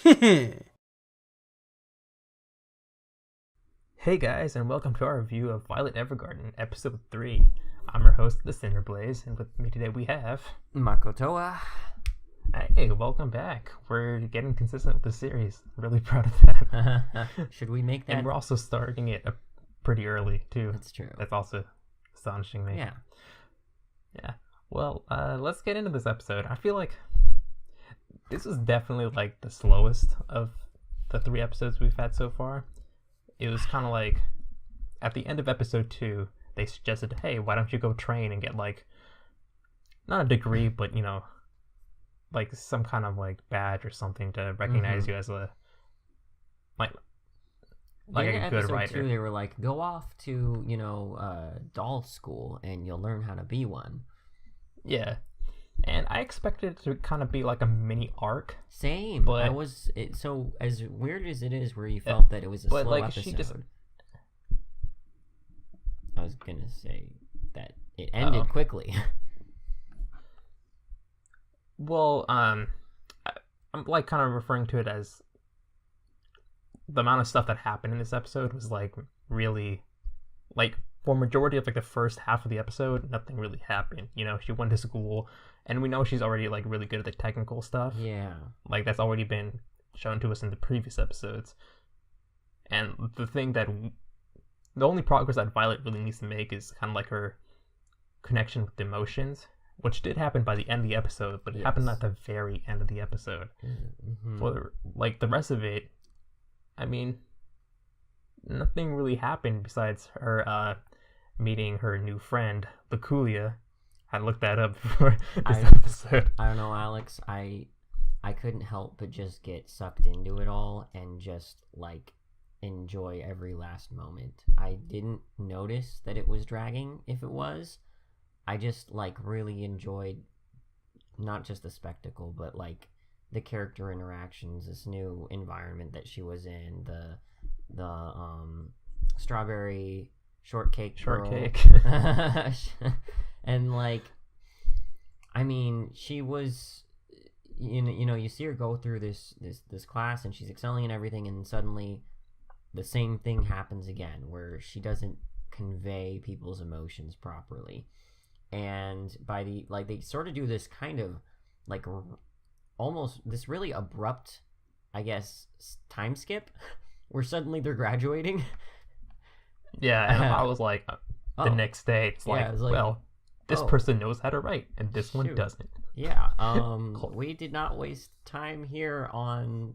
Hey guys, and welcome to our review of Violet Evergarden, Episode 3. I'm your host, the Cinder Blaze, and with me today we have... Makotoa. Hey, welcome back. We're getting consistent with the series. I'm really proud of that. Should we make that? And we're also starting it pretty early, too. That's true. That's also astonishing me. Yeah. Well, let's get into this episode. I feel like this is definitely, like, the slowest of the 3 episodes we've had so far. It was kind of like, at the end of episode 2, they suggested, hey, why don't you go train and get, like, not a degree, but, you know, like, some kind of, like, badge or something to recognize you as a, like a good writer. 2, they were like, go off to, doll school, and you'll learn how to be one. Yeah. And I expected it to kind of be like a mini arc. Same. But so as weird as it is, where you felt that it was a slow like, episode. I was gonna say that it ended quickly. Well, I'm like kind of referring to it as the amount of stuff that happened in this episode was like really, like, for majority of like the first half of the episode, nothing really happened. You know, she went to school, and we know she's already like really good at the technical stuff. Yeah. Like, that's already been shown to us in the previous episodes. And the only progress that Violet really needs to make is kind of like her connection with emotions, which did happen by the end of the episode, but it happened at the very end of the episode. Mm-hmm. For like the rest of it, I mean, nothing really happened besides her meeting her new friend, Lakulia. I looked that up before this episode. I don't know, Alex. I couldn't help but just get sucked into it all and just, like, enjoy every last moment. I didn't notice that it was dragging if it was. I just, like, really enjoyed not just the spectacle, but, like, the character interactions, this new environment that she was in, the strawberry shortcake girl. And, like, I mean, she was, you see her go through this class, and she's excelling in everything, and suddenly the same thing happens again, where she doesn't convey people's emotions properly. And they sort of do this kind of, like, almost this really abrupt, I guess, time skip, where suddenly they're graduating. Yeah, and I was like, the next day, it's like, well, this person knows how to write, and this one doesn't. Yeah, we did not waste time here on,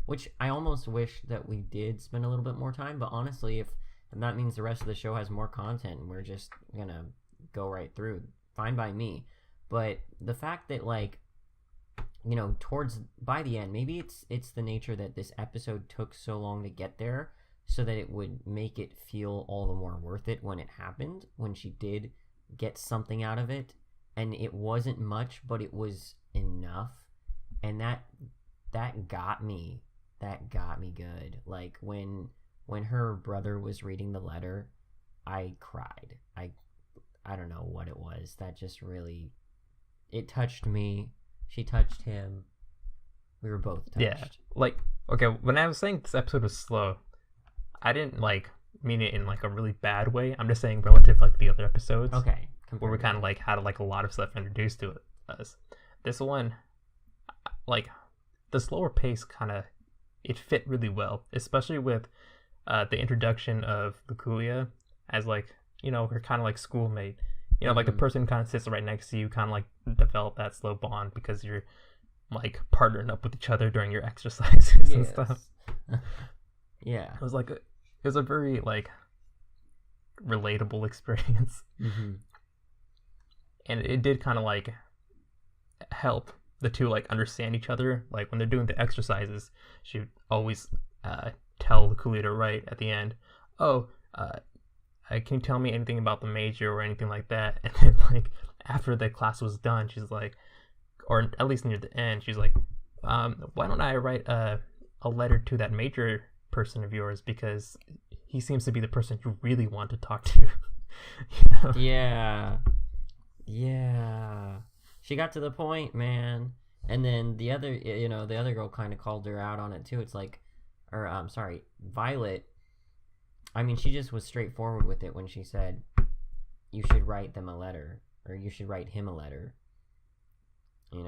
which I almost wish that we did spend a little bit more time, but honestly, if that means the rest of the show has more content, and we're just gonna go right through, fine by me. But the fact that, like, by the end, maybe it's the nature that this episode took so long to get there, so that it would make it feel all the more worth it when it happened, when she did get something out of it. And it wasn't much, but it was enough. And that got me good. Like, when her brother was reading the letter, I cried. I don't know what it was. That just really, it touched me. She touched him. We were both touched. Yeah. Like, okay, when I was saying this episode was slow, I didn't, like, mean it in, like, a really bad way. I'm just saying relative, like, the other episodes. Okay. Where we kind of, like, had, like, a lot of stuff introduced to us. This one, like, the slower pace kind of, it fit really well. Especially with the introduction of Lakulia as, like, her kind of, like, schoolmate. Like, the person kind of sits right next to you, kind of, like, develop that slow bond because you're, like, partnering up with each other during your exercises and stuff. Yeah. It was a very, like, relatable experience. Mm-hmm. And it did kind of, like, help the two, like, understand each other. Like, when they're doing the exercises, she would always tell Lakulia to write at the end, can you tell me anything about the major or anything like that? And then, like, after the class was done, she's like, or at least near the end, she's like, why don't I write a letter to that major person of yours, because he seems to be the person you really want to talk to. Yeah. She got to the point, man. And then the other, the other girl kind of called her out on it too. It's like, or sorry, Violet. I mean, she just was straightforward with it when she said, "You should write them a letter, or you should write him a letter." And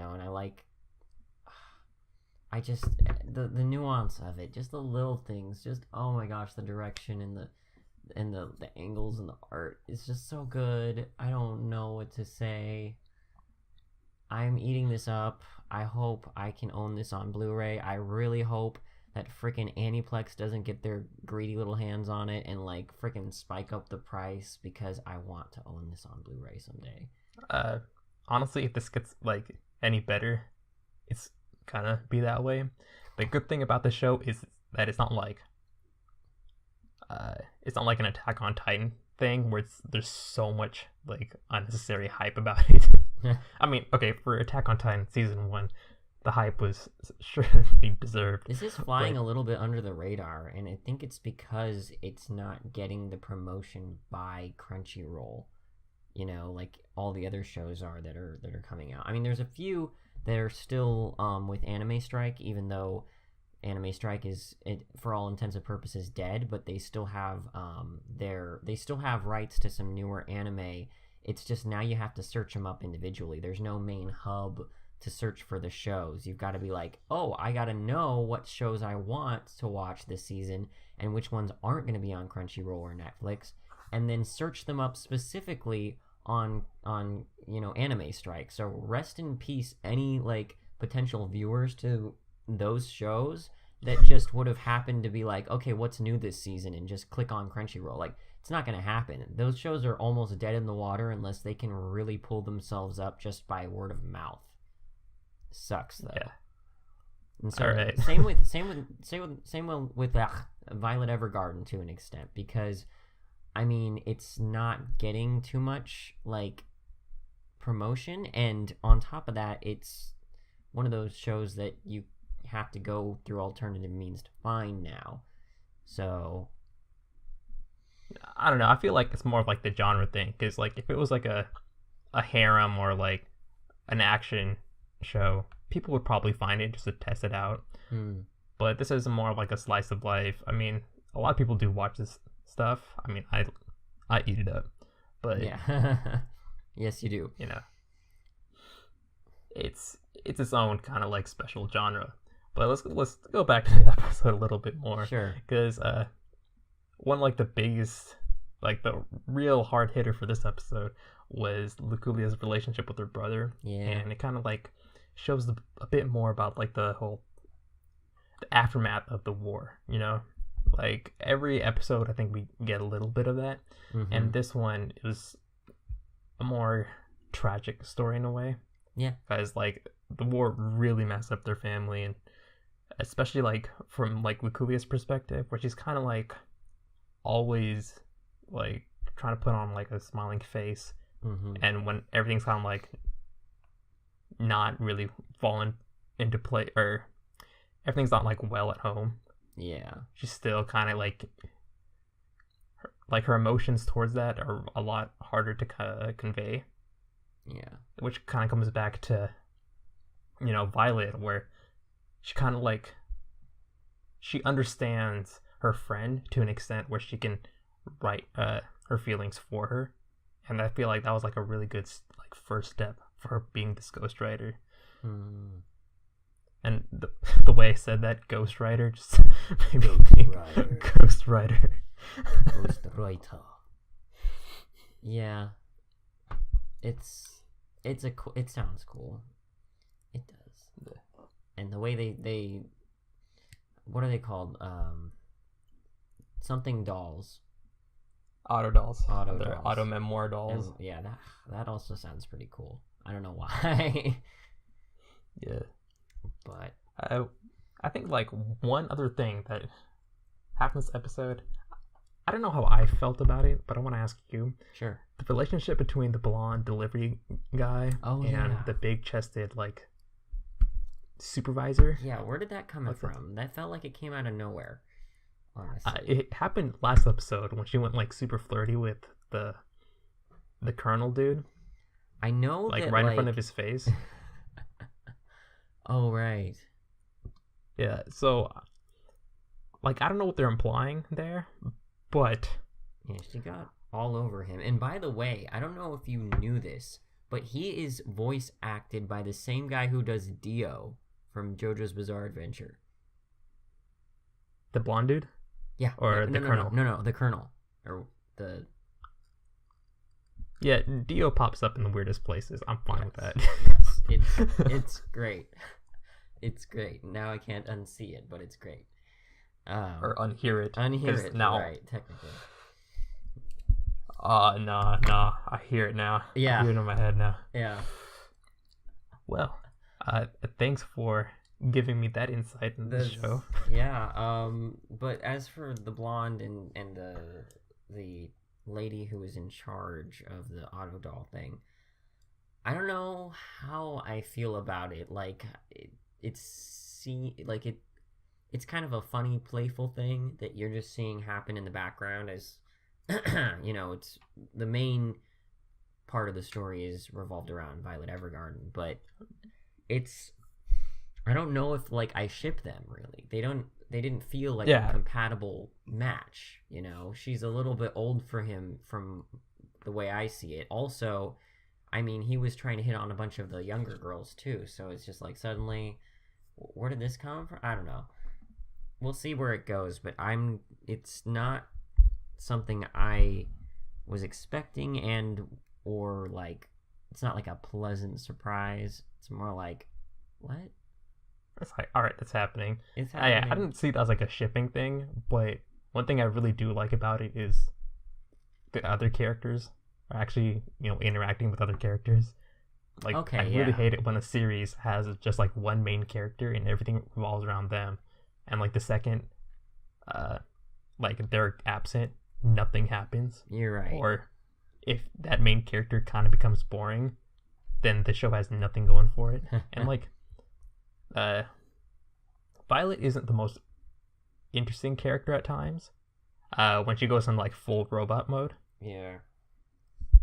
I just the nuance of it, just the little things, just oh my gosh, the direction and the angles and the art is just so good. I don't know what to say. I'm eating this up. I hope I can own this on Blu-ray. I really hope that freaking Aniplex doesn't get their greedy little hands on it and like freaking spike up the price, because I want to own this on Blu-ray someday. Honestly, if this gets like any better, it's gonna be that way. The good thing about the show is that it's not like an Attack on Titan thing where there's so much like unnecessary hype about it. I mean, okay, for Attack on Titan season 1, the hype was surely deserved. This is flying a little bit under the radar, and I think it's because it's not getting the promotion by Crunchyroll, like all the other shows are that are coming out. I mean, there's a few that are still with Anime Strike, even though Anime Strike is, for all intents and purposes, dead, but they still have rights to some newer anime. It's just now you have to search them up individually. There's no main hub to search for the shows. You've got to be like, oh, I got to know what shows I want to watch this season and which ones aren't going to be on Crunchyroll or Netflix, and then search them up specifically on Anime Strike. So rest in peace any like potential viewers to those shows that just would have happened to be like, okay, what's new this season, and just click on Crunchyroll. Like, it's not going to happen. Those shows are almost dead in the water unless they can really pull themselves up just by word of mouth. Sucks though. Yeah. And so right. same with Violet Evergarden to an extent, because I mean, it's not getting too much like promotion, and on top of that, it's one of those shows that you have to go through alternative means to find now. So I don't know. I feel like it's more of like the genre thing, because like if it was like a harem or like an action show, people would probably find it just to test it out. But this is more of like a slice of life. I mean, a lot of people do watch this stuff. I mean, I eat it up, but yeah. Yes, you do. It's its own kind of like special genre. But let's go back to the episode a little bit more. Sure. Because one like the biggest, like the real hard hitter for this episode was Luculia's relationship with her brother. Yeah. And it kind of like shows a bit more about like the aftermath of the war, Like every episode, I think we get a little bit of that. Mm-hmm. And this one is a more tragic story in a way. Yeah. Because like the war really messed up their family, and especially like from like Luculia's perspective, where she's kind of like always like trying to put on like a smiling face, and when everything's kind of like not really falling into play, or everything's not like well at home, she's still kind of like her emotions towards that are a lot harder to convey, which kind of comes back to Violet, where she kind of like she understands her friend to an extent where she can write her feelings for her, and I feel like that was like a really good like first step for her being this ghostwriter. And the way I said that, ghostwriter, just made me think ghostwriter. Ghostwriter. Yeah, it sounds cool. It does. And the way they what are they called? Something dolls. Auto dolls. Dolls. Auto memoir dolls. And, yeah, that also sounds pretty cool. I don't know why. Yeah. But I think like one other thing that happened this episode, I don't know how I felt about it, but I want to ask you. Sure. The relationship between the blonde delivery guy and the big-chested like supervisor. Yeah, where did that come from? That felt like it came out of nowhere. Honestly, it happened last episode when she went like super flirty with the colonel dude. I know, like that, right in front of his face. Oh, right. Yeah, so, like, I don't know what they're implying there, but... Yeah, she got all over him. And by the way, I don't know if you knew this, but he is voice acted by the same guy who does Dio from JoJo's Bizarre Adventure. The blonde dude? Yeah. Or no, the Colonel? No, the Colonel. Or the... Yeah, Dio pops up in the weirdest places. I'm fine with that. Yes, it's great. It's great. Now I can't unsee it, but it's great. Or unhear it. Unhear it, now... right, technically. Nah. I hear it now. Yeah. I hear it in my head now. Yeah. Well, thanks for giving me that insight in the show. Yeah. But as for the blonde and the lady who was in charge of the auto doll thing, I don't know how I feel about it. Like it's kind of a funny, playful thing that you're just seeing happen in the background as it's the main part of the story is revolved around Violet Evergarden, but I don't know if like I ship them really. They didn't feel like a compatible match, She's a little bit old for him from the way I see it. Also, I mean, he was trying to hit on a bunch of the younger girls too, so it's just like suddenly where did this come from? I don't know. We'll see where it goes, but it's not something I was expecting or like it's not like a pleasant surprise. It's more like, what? It's like, all right, that's happening. It's happening. I didn't see it as like a shipping thing, but one thing I really do like about it is the other characters are actually, interacting with other characters. Like, okay, I really hate it when a series has just like one main character and everything revolves around them, and like the second, like they're absent, nothing happens. You're right. Or if that main character kind of becomes boring, then the show has nothing going for it. And like, Violet isn't the most interesting character at times. When she goes in like full robot mode. Yeah.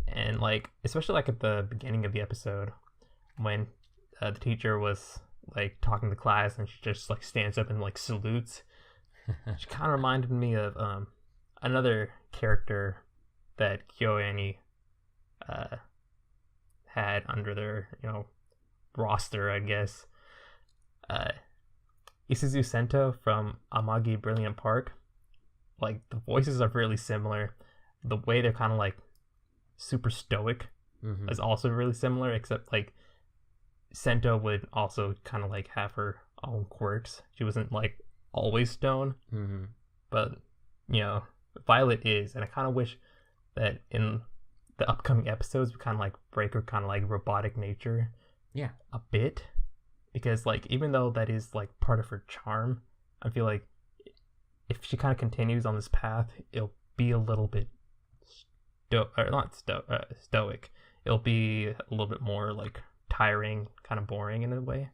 And like, especially like at the beginning of the episode, when the teacher was like talking to class and she just like stands up and like salutes. She kind of reminded me of another character that KyoAni had under their roster, I guess. Isuzu Sento from Amagi Brilliant Park. Like, the voices are really similar. The way they're kind of like super stoic is also really similar, except like Sento would also kind of like have her own quirks. She wasn't like always stone, but Violet is, and I kind of wish that in the upcoming episodes we kind of like break her kind of like robotic nature a bit, because like even though that is like part of her charm, I feel like if she kind of continues on this path, it'll be a little bit stoic. It'll be a little bit more like tiring, kind of boring in a way.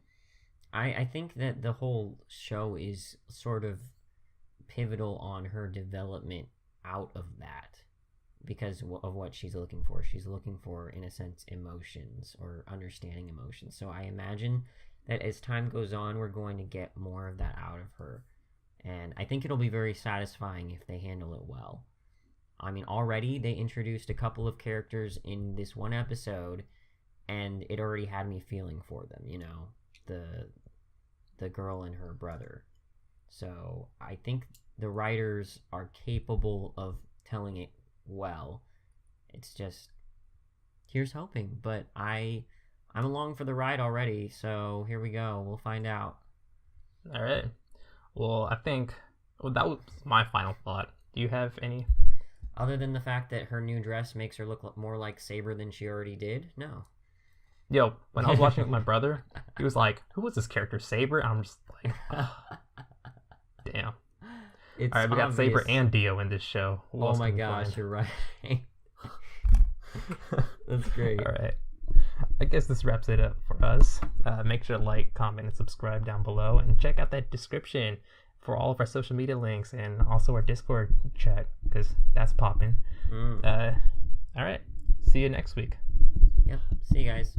I think that the whole show is sort of pivotal on her development out of that because of what she's looking for. She's looking for, in a sense, emotions or understanding emotions. So I imagine that as time goes on, we're going to get more of that out of her. And I think it'll be very satisfying if they handle it well. I mean, already they introduced a couple of characters in this one episode, and it already had me feeling for them, the girl and her brother. So I think the writers are capable of telling it well. It's just, here's hoping. But I'm along for the ride already, so here we go. We'll find out. All right. Well, I think that was my final thought. Do you have any? Other than the fact that her new dress makes her look more like Saber than she already did? No. Yo, when I was watching it with my brother, he was like, who was this character, Saber? And I'm just like, damn. It's all right, we got Saber and Dio in this show. Oh my gosh, you're right. That's great. All right. I guess this wraps it up for us. Make sure to like, comment, and subscribe down below. And check out that description for all of our social media links and also our Discord chat, because that's popping. All right. See you next week. Yep. See you guys.